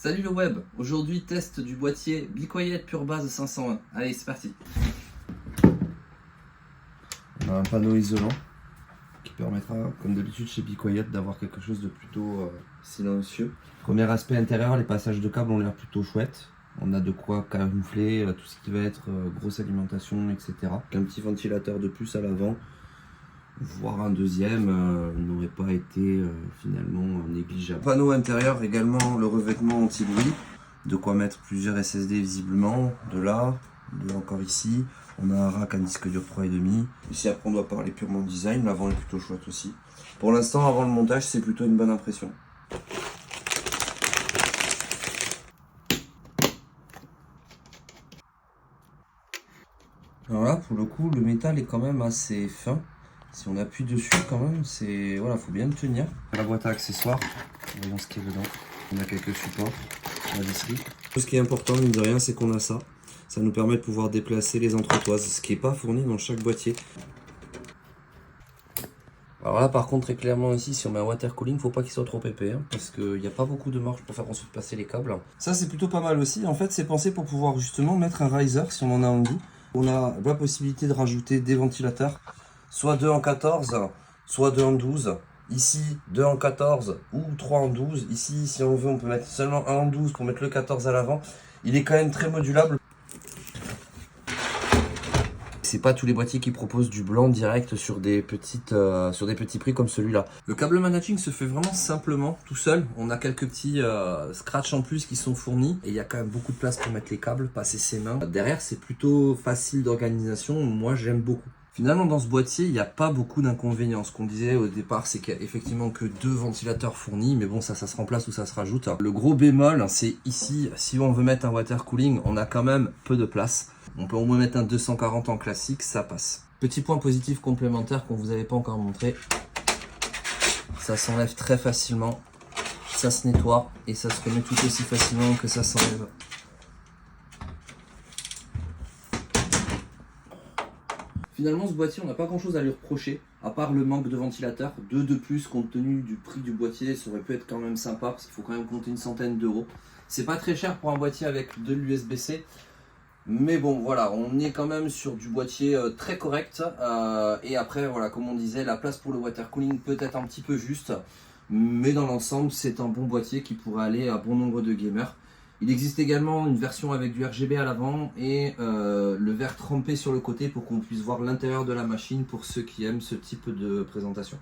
Salut le web, aujourd'hui test du boîtier Be Quiet Pure Base 501. Allez, c'est parti. On a un panneau isolant qui permettra, comme d'habitude chez Be Quiet, d'avoir quelque chose de plutôt silencieux. Premier aspect intérieur, les passages de câbles ont l'air plutôt chouettes. On a de quoi camoufler tout ce qui va être grosse alimentation, etc. Un petit ventilateur de plus à l'avant, voire un deuxième, n'aurait pas été finalement négligeable. Panneau intérieur également, le revêtement anti-bruit, de quoi mettre plusieurs SSD visiblement, de là encore ici. On a un rack, un disque dur 3,5. Ici après on doit parler purement design, l'avant est plutôt chouette aussi. Pour l'instant avant le montage c'est plutôt une bonne impression. Alors là pour le coup le métal est quand même assez fin. Si on appuie dessus quand même, c'est voilà, faut bien le tenir. La boîte à accessoires, voyons ce qu'il y a dedans. On a quelques supports, la literie. Ce qui est important mine de rien, c'est qu'on a ça. Ça nous permet de pouvoir déplacer les entretoises, ce qui n'est pas fourni dans chaque boîtier. Alors là par contre très clairement ici, si on met un water cooling, faut pas qu'il soit trop épais, hein, parce qu'il n'y a pas beaucoup de marge pour faire ensuite passer les câbles. Ça c'est plutôt pas mal aussi. En fait c'est pensé pour pouvoir justement mettre un riser si on en a envie. On a la possibilité de rajouter des ventilateurs. Soit 2 en 14, soit 2 en 12. Ici, 2 en 14 ou 3 en 12. Ici, si on veut, on peut mettre seulement 1 en 12 pour mettre le 14 à l'avant. Il est quand même très modulable. C'est pas tous les boîtiers qui proposent du blanc direct sur des petits prix comme celui-là. Le câble managing se fait vraiment simplement, tout seul. On a quelques petits scratchs en plus qui sont fournis. Et il y a quand même beaucoup de place pour mettre les câbles, passer ses mains. Derrière, c'est plutôt facile d'organisation. Moi, j'aime beaucoup. Finalement, dans ce boîtier, il n'y a pas beaucoup d'inconvénients. Ce qu'on disait au départ, c'est qu'il n'y a effectivement que 2 ventilateurs fournis, mais bon, ça se remplace ou ça se rajoute. Le gros bémol, c'est ici, si on veut mettre un water cooling, on a quand même peu de place. On peut au moins mettre un 240 en classique, ça passe. Petit point positif complémentaire qu'on vous avait pas encore montré, ça s'enlève très facilement, ça se nettoie et ça se remet tout aussi facilement que ça s'enlève. Finalement, ce boîtier, on n'a pas grand chose à lui reprocher, à part le manque de ventilateur. 2 de plus, compte tenu du prix du boîtier, ça aurait pu être quand même sympa, parce qu'il faut quand même compter une centaine d'euros. C'est pas très cher pour un boîtier avec de l'USB-C, mais bon, voilà, on est quand même sur du boîtier très correct. Et après, voilà, comme on disait, la place pour le water cooling peut être un petit peu juste, mais dans l'ensemble, c'est un bon boîtier qui pourrait aller à bon nombre de gamers. Il existe également une version avec du RGB à l'avant et le verre trempé sur le côté pour qu'on puisse voir l'intérieur de la machine pour ceux qui aiment ce type de présentation.